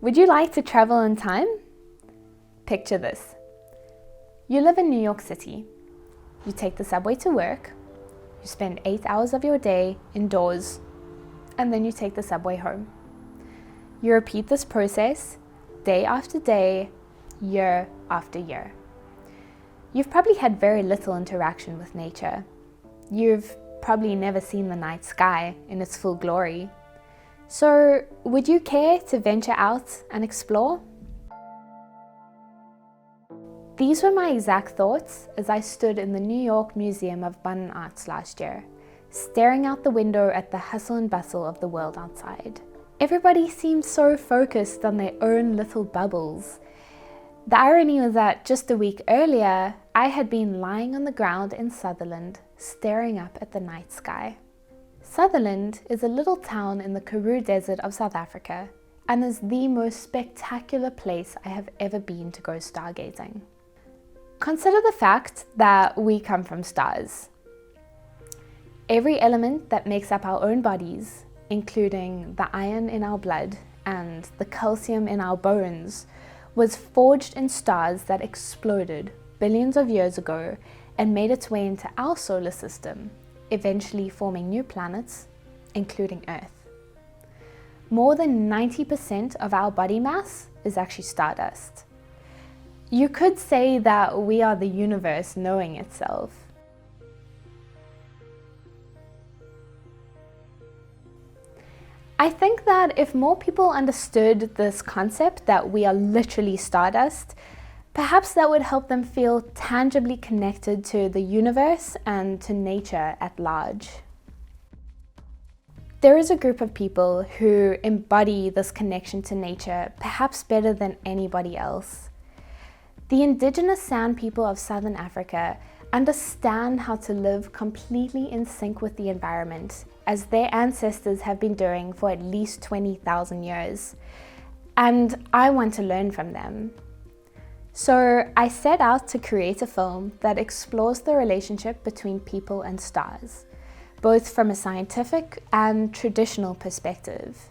Would you like to travel in time? Picture this. You live in New York City. You take the subway to work. You spend 8 hours of your day indoors, and then you take the subway home. You repeat this process day after day, year after year. You've probably had very little interaction with nature. You've probably never seen the night sky in its full glory. So, would you care to venture out and explore? These were my exact thoughts as I stood in the New York Museum of Modern Arts last year, staring out the window at the hustle and bustle of the world outside. Everybody seemed so focused on their own little bubbles. The irony was that just a week earlier, I had been lying on the ground in Sutherland, staring up at the night sky. Sutherland is a little town in the Karoo Desert of South Africa and is the most spectacular place I have ever been to go stargazing. Consider the fact that we come from stars. Every element that makes up our own bodies, including the iron in our blood and the calcium in our bones, was forged in stars that exploded billions of years ago and made its way into our solar system, eventually forming new planets, including Earth. More than 90% of our body mass is actually stardust. You could say that we are the universe knowing itself. I think that if more people understood this concept that we are literally stardust, perhaps that would help them feel tangibly connected to the universe and to nature at large. There is a group of people who embody this connection to nature perhaps better than anybody else. The indigenous San people of Southern Africa understand how to live completely in sync with the environment, as their ancestors have been doing for at least 20,000 years. And I want to learn from them. So I set out to create a film that explores the relationship between people and stars, both from a scientific and traditional perspective.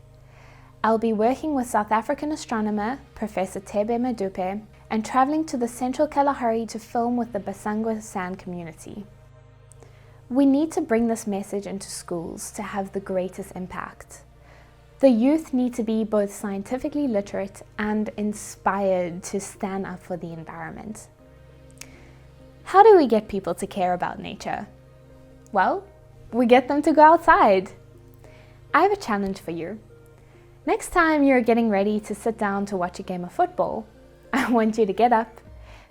I'll be working with South African astronomer Professor Tebe Madupe and traveling to the Central Kalahari to film with the Basangwa San community. We need to bring this message into schools to have the greatest impact. The youth need to be both scientifically literate and inspired to stand up for the environment. How do we get people to care about nature? Well, we get them to go outside. I have a challenge for you. Next time you're getting ready to sit down to watch a game of football, I want you to get up,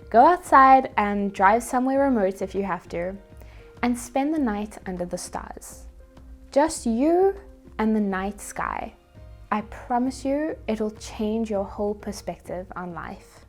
go outside and drive somewhere remote if you have to, and spend the night under the stars. Just you and the night sky. I promise you, it'll change your whole perspective on life.